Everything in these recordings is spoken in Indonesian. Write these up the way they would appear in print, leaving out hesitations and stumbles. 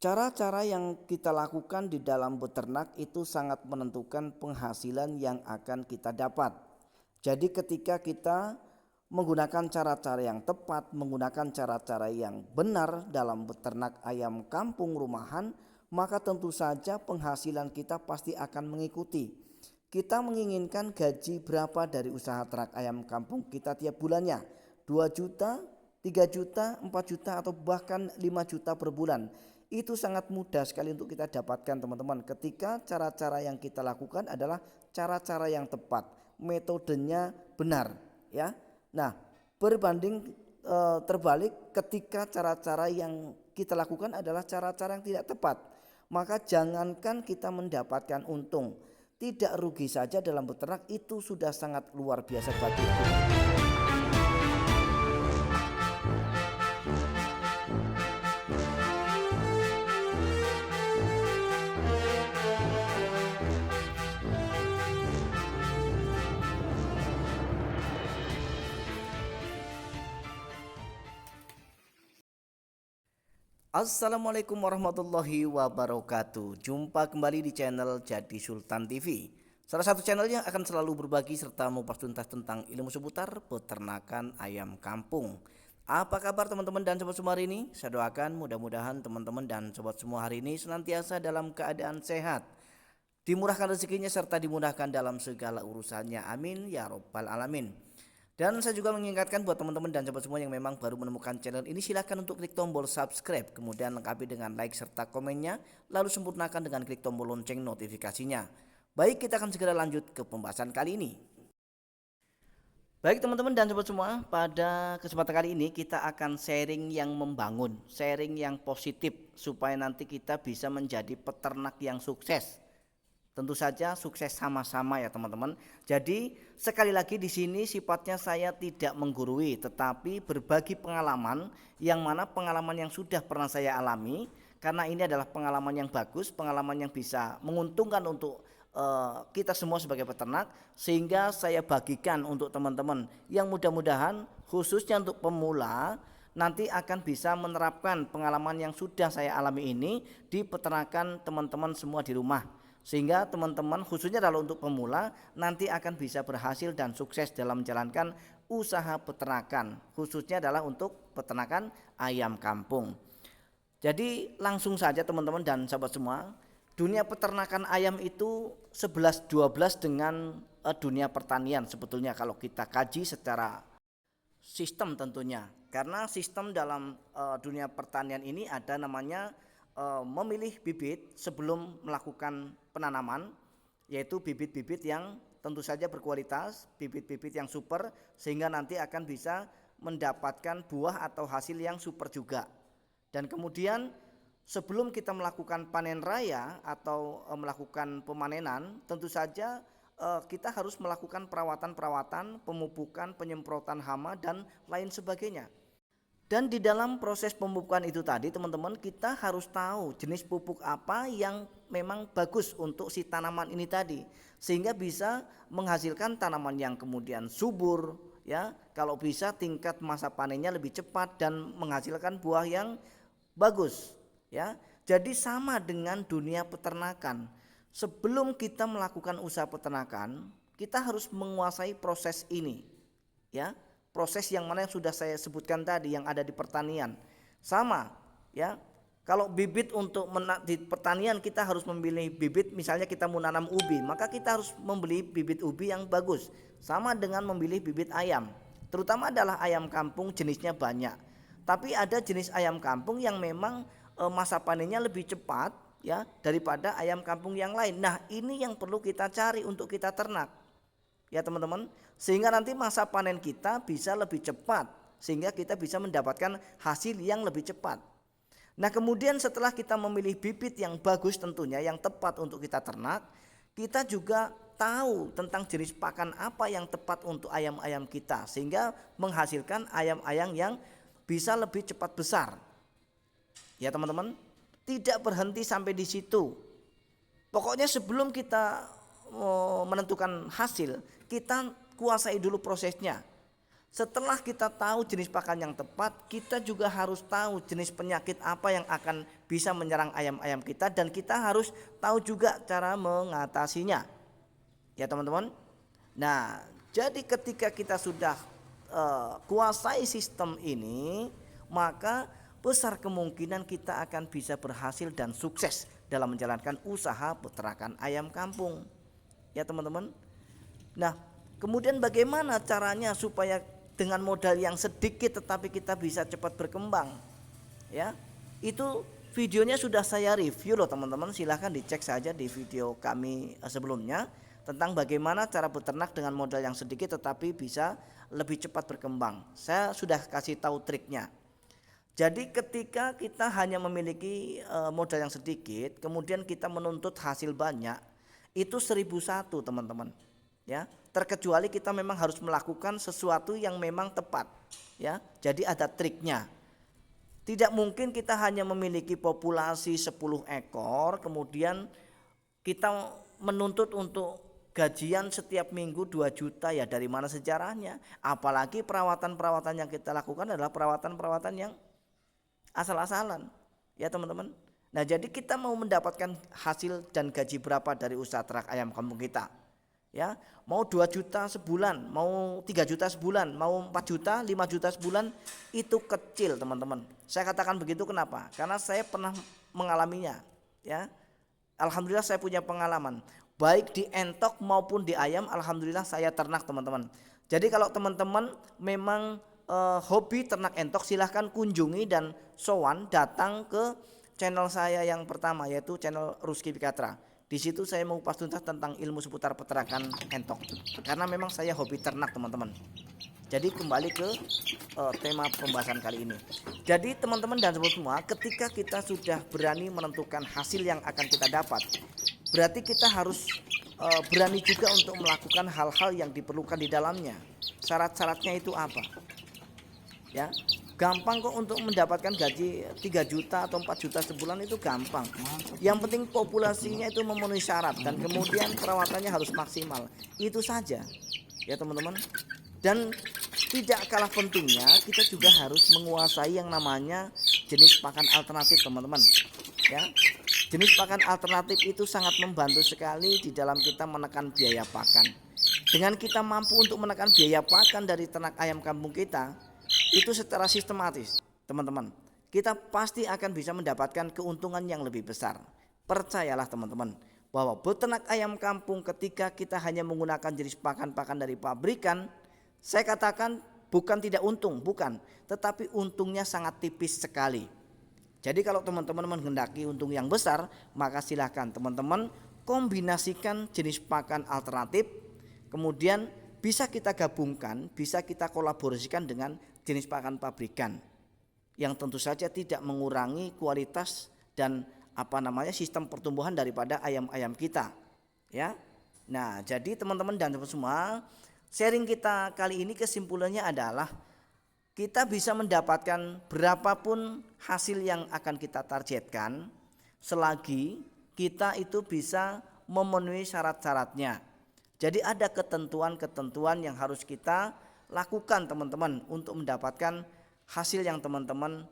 Cara-cara yang kita lakukan di dalam beternak itu sangat menentukan penghasilan yang akan kita dapat. Jadi ketika kita menggunakan cara-cara yang tepat, menggunakan cara-cara yang benar dalam beternak ayam kampung rumahan, maka tentu saja penghasilan kita pasti akan mengikuti. Kita menginginkan gaji berapa dari usaha ternak ayam kampung kita tiap bulannya? 2 juta, 3 juta, 4 juta atau bahkan 5 juta per bulan. Itu sangat mudah sekali untuk kita dapatkan teman-teman, ketika cara-cara yang kita lakukan adalah cara-cara yang tepat, metodenya benar ya. Nah, berbanding terbalik ketika cara-cara yang kita lakukan adalah cara-cara yang tidak tepat, maka jangankan kita mendapatkan untung, tidak rugi saja dalam beternak itu sudah sangat luar biasa bagi kita. Assalamualaikum warahmatullahi wabarakatuh. Jumpa kembali di channel Jadi Sultan TV, salah satu channel yang akan selalu berbagi serta mengupas tuntas tentang ilmu seputar peternakan ayam kampung. Apa kabar teman-teman dan sobat semua hari ini? Saya doakan mudah-mudahan teman-teman dan sobat semua hari ini senantiasa dalam keadaan sehat, dimurahkan rezekinya serta dimudahkan dalam segala urusannya. Amin ya robbal alamin. Dan saya juga mengingatkan buat teman-teman dan sobat semua yang memang baru menemukan channel ini, silahkan untuk klik tombol subscribe, kemudian lengkapi dengan like serta komennya, lalu sempurnakan dengan klik tombol lonceng notifikasinya. Baik, kita akan segera lanjut ke pembahasan kali ini. Baik teman-teman dan sobat semua, pada kesempatan kali ini kita akan sharing yang membangun, sharing yang positif, supaya nanti kita bisa menjadi peternak yang sukses. Tentu saja sukses sama-sama ya teman-teman. Jadi sekali lagi di sini sifatnya saya tidak menggurui, tetapi berbagi pengalaman, yang mana pengalaman yang sudah pernah saya alami, karena ini adalah pengalaman yang bagus, pengalaman yang bisa menguntungkan untuk kita semua sebagai peternak, sehingga saya bagikan untuk teman-teman yang mudah-mudahan khususnya untuk pemula nanti akan bisa menerapkan pengalaman yang sudah saya alami ini di peternakan teman-teman semua di rumah. Sehingga teman-teman khususnya kalau untuk pemula nanti akan bisa berhasil dan sukses dalam menjalankan usaha peternakan, khususnya adalah untuk peternakan ayam kampung. Jadi langsung saja teman-teman dan sahabat semua, dunia peternakan ayam itu 11-12 dengan dunia pertanian sebetulnya kalau kita kaji secara sistem tentunya. Karena sistem dalam dunia pertanian ini ada namanya memilih bibit sebelum melakukan penanaman, yaitu bibit-bibit yang tentu saja berkualitas, bibit-bibit yang super, sehingga nanti akan bisa mendapatkan buah atau hasil yang super juga. Dan kemudian sebelum kita melakukan panen raya atau melakukan pemanenan, tentu saja kita harus melakukan perawatan-perawatan, pemupukan, penyemprotan hama dan lain sebagainya. Dan di dalam proses pemupukan itu tadi teman-teman, kita harus tahu jenis pupuk apa yang memang bagus untuk si tanaman ini tadi, sehingga bisa menghasilkan tanaman yang kemudian subur ya, kalau bisa tingkat masa panennya lebih cepat dan menghasilkan buah yang bagus ya. Jadi sama dengan dunia peternakan, sebelum kita melakukan usaha peternakan kita harus menguasai proses ini ya. Proses yang mana yang sudah saya sebutkan tadi yang ada di pertanian. Sama ya. Kalau bibit untuk di pertanian kita harus memilih bibit, misalnya kita mau nanam ubi, maka kita harus membeli bibit ubi yang bagus. Sama dengan memilih bibit ayam. Terutama adalah ayam kampung jenisnya banyak. Tapi ada jenis ayam kampung yang memang masa panennya lebih cepat ya daripada ayam kampung yang lain. Nah, ini yang perlu kita cari untuk kita ternak. Ya teman-teman, sehingga nanti masa panen kita bisa lebih cepat, sehingga kita bisa mendapatkan hasil yang lebih cepat. Nah kemudian setelah kita memilih bibit yang bagus tentunya, yang tepat untuk kita ternak, kita juga tahu tentang jenis pakan apa yang tepat untuk ayam-ayam kita, sehingga menghasilkan ayam-ayam yang bisa lebih cepat besar. Ya teman-teman, tidak berhenti sampai di situ. Pokoknya sebelum kita menentukan hasil, kita kuasai dulu prosesnya. Setelah kita tahu jenis pakan yang tepat, kita juga harus tahu jenis penyakit apa yang akan bisa menyerang ayam-ayam kita, dan kita harus tahu juga cara mengatasinya. Ya teman-teman. Nah, jadi ketika kita sudah kuasai sistem ini, maka besar kemungkinan kita akan bisa berhasil dan sukses dalam menjalankan usaha peternakan ayam kampung. Ya teman-teman. Nah, kemudian bagaimana caranya supaya dengan modal yang sedikit tetapi kita bisa cepat berkembang? Ya, itu videonya sudah saya review loh teman-teman. Silahkan dicek saja di video kami sebelumnya tentang bagaimana cara beternak dengan modal yang sedikit tetapi bisa lebih cepat berkembang. Saya sudah kasih tahu triknya. Jadi ketika kita hanya memiliki modal yang sedikit, kemudian kita menuntut hasil banyak, itu 1001 teman-teman. Ya, terkecuali kita memang harus melakukan sesuatu yang memang tepat. Ya, jadi ada triknya. Tidak mungkin kita hanya memiliki populasi 10 ekor, kemudian kita menuntut untuk gajian setiap minggu 2 juta, ya dari mana sejarahnya? Apalagi perawatan-perawatan yang kita lakukan adalah perawatan-perawatan yang asal-asalan, ya teman-teman. Nah, jadi kita mau mendapatkan hasil dan gaji berapa dari usaha ternak ayam kampung kita? Ya, mau 2 juta sebulan, mau 3 juta sebulan, mau 4 juta, 5 juta sebulan, itu kecil teman-teman. Saya katakan begitu kenapa? Karena saya pernah mengalaminya, ya. Alhamdulillah saya punya pengalaman, baik di entok maupun di ayam, alhamdulillah saya ternak teman-teman. Jadi kalau teman-teman memang hobi ternak entok, silahkan kunjungi dan sowan datang ke channel saya yang pertama, yaitu channel Rusky Pikatra. Di situ saya mau mengupas tuntas tentang ilmu seputar peternakan entok, karena memang saya hobi ternak teman-teman. Jadi kembali ke tema pembahasan kali ini. Jadi teman-teman dan sobat semua, ketika kita sudah berani menentukan hasil yang akan kita dapat, berarti kita harus berani juga untuk melakukan hal-hal yang diperlukan di dalamnya. Syarat-syaratnya itu apa? Ya, gampang kok untuk mendapatkan gaji 3 juta atau 4 juta sebulan, itu gampang. Yang penting populasinya itu memenuhi syarat dan kemudian perawatannya harus maksimal. Itu saja. Ya teman-teman. Dan tidak kalah pentingnya, kita juga harus menguasai yang namanya jenis pakan alternatif teman-teman. Ya. Jenis pakan alternatif itu sangat membantu sekali di dalam kita menekan biaya pakan. Dengan kita mampu untuk menekan biaya pakan dari ternak ayam kampung kita, itu secara sistematis teman-teman, kita pasti akan bisa mendapatkan keuntungan yang lebih besar. Percayalah teman-teman, bahwa beternak ayam kampung ketika kita hanya menggunakan jenis pakan-pakan dari pabrikan, saya katakan bukan tidak untung, bukan, tetapi untungnya sangat tipis sekali. Jadi kalau teman-teman menghendaki untung yang besar, maka silahkan teman-teman kombinasikan jenis pakan alternatif, kemudian bisa kita gabungkan, bisa kita kolaborasikan dengan jenis pakan pabrikan yang tentu saja tidak mengurangi kualitas dan sistem pertumbuhan daripada ayam-ayam kita, ya. Nah, jadi teman-teman dan teman semua, sharing kita kali ini kesimpulannya adalah kita bisa mendapatkan berapapun hasil yang akan kita targetkan selagi kita itu bisa memenuhi syarat-syaratnya. Jadi ada ketentuan-ketentuan yang harus kita lakukan teman-teman untuk mendapatkan hasil yang teman-teman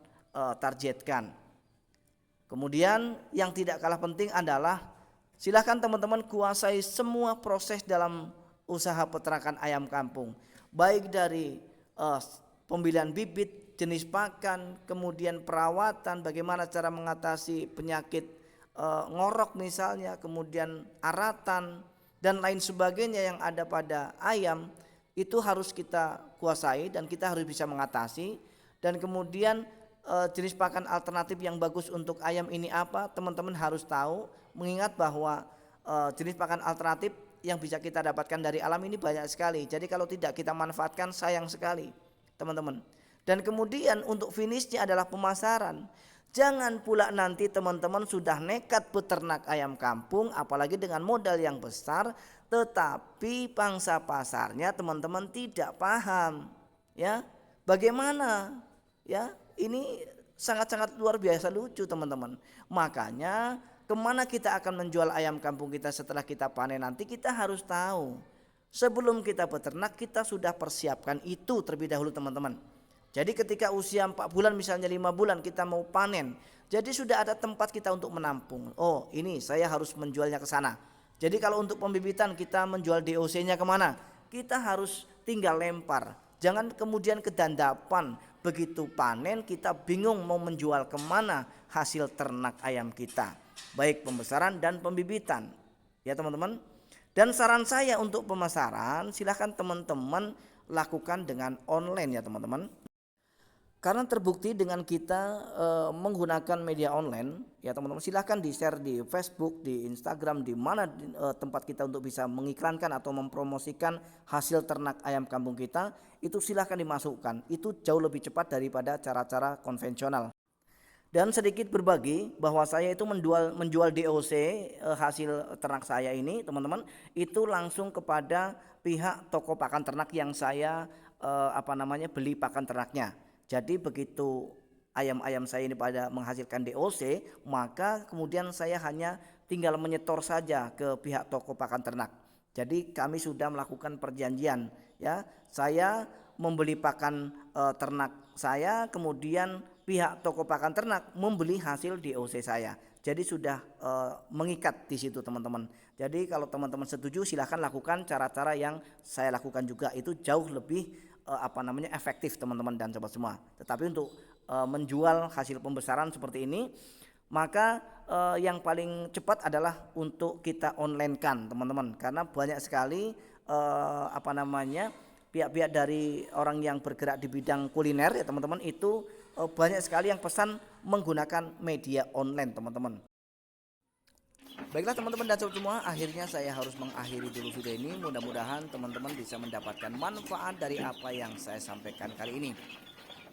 targetkan. Kemudian yang tidak kalah penting adalah silahkan teman-teman kuasai semua proses dalam usaha peternakan ayam kampung, baik dari pemilihan bibit, jenis pakan, kemudian perawatan, bagaimana cara mengatasi penyakit ngorok misalnya, kemudian aratan dan lain sebagainya yang ada pada ayam. Itu harus kita kuasai dan kita harus bisa mengatasi. Dan kemudian jenis pakan alternatif yang bagus untuk ayam ini apa, teman-teman harus tahu. Mengingat bahwa jenis pakan alternatif yang bisa kita dapatkan dari alam ini banyak sekali. Jadi kalau tidak kita manfaatkan, sayang sekali teman-teman. Dan kemudian untuk finishnya adalah pemasaran. Jangan pula nanti teman-teman sudah nekat beternak ayam kampung, apalagi dengan modal yang besar, tetapi pangsa pasarnya teman-teman tidak paham, ya. Bagaimana? Ya, ini sangat-sangat luar biasa lucu teman-teman. Makanya kemana kita akan menjual ayam kampung kita setelah kita panen nanti, kita harus tahu. Sebelum kita beternak, kita sudah persiapkan itu terlebih dahulu teman-teman. Jadi ketika usia 4 bulan misalnya 5 bulan kita mau panen, jadi sudah ada tempat kita untuk menampung. Oh ini saya harus menjualnya ke sana. Jadi kalau untuk pembibitan kita menjual DOC-nya kemana? Kita harus tinggal lempar. Jangan kemudian kedandapan, begitu panen kita bingung mau menjual kemana hasil ternak ayam kita. Baik pembesaran dan pembibitan. Ya teman-teman. Dan saran saya untuk pemasaran, silahkan teman-teman lakukan dengan online ya teman-teman. Karena terbukti dengan kita menggunakan media online, ya teman-teman, silahkan di-share di Facebook, di Instagram, di mana tempat kita untuk bisa mengiklankan atau mempromosikan hasil ternak ayam kampung kita, itu silahkan dimasukkan. Itu jauh lebih cepat daripada cara-cara konvensional. Dan sedikit berbagi bahwa saya itu menjual DOC hasil ternak saya ini teman-teman itu langsung kepada pihak toko pakan ternak yang saya beli pakan ternaknya. Jadi begitu ayam-ayam saya ini pada menghasilkan DOC, maka kemudian saya hanya tinggal menyetor saja ke pihak toko pakan ternak. Jadi kami sudah melakukan perjanjian ya. Saya membeli pakan ternak saya, kemudian pihak toko pakan ternak membeli hasil DOC saya. Jadi sudah mengikat di situ teman-teman. Jadi kalau teman-teman setuju silahkan lakukan cara-cara yang saya lakukan juga, itu jauh lebih efektif teman-teman dan sobat semua. Tetapi untuk menjual hasil pembesaran seperti ini, maka yang paling cepat adalah untuk kita online kan teman-teman, karena banyak sekali pihak-pihak dari orang yang bergerak di bidang kuliner ya teman-teman, itu banyak sekali yang pesan menggunakan media online teman-teman. Baiklah teman-teman dan sobat semua, akhirnya saya harus mengakhiri dulu video ini. Mudah-mudahan teman-teman bisa mendapatkan manfaat dari apa yang saya sampaikan kali ini.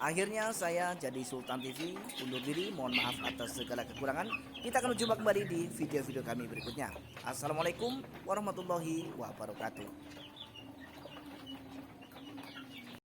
Akhirnya saya Jadi Sultan TV undur diri, mohon maaf atas segala kekurangan. Kita akan berjumpa kembali di video-video kami berikutnya. Assalamualaikum warahmatullahi wabarakatuh.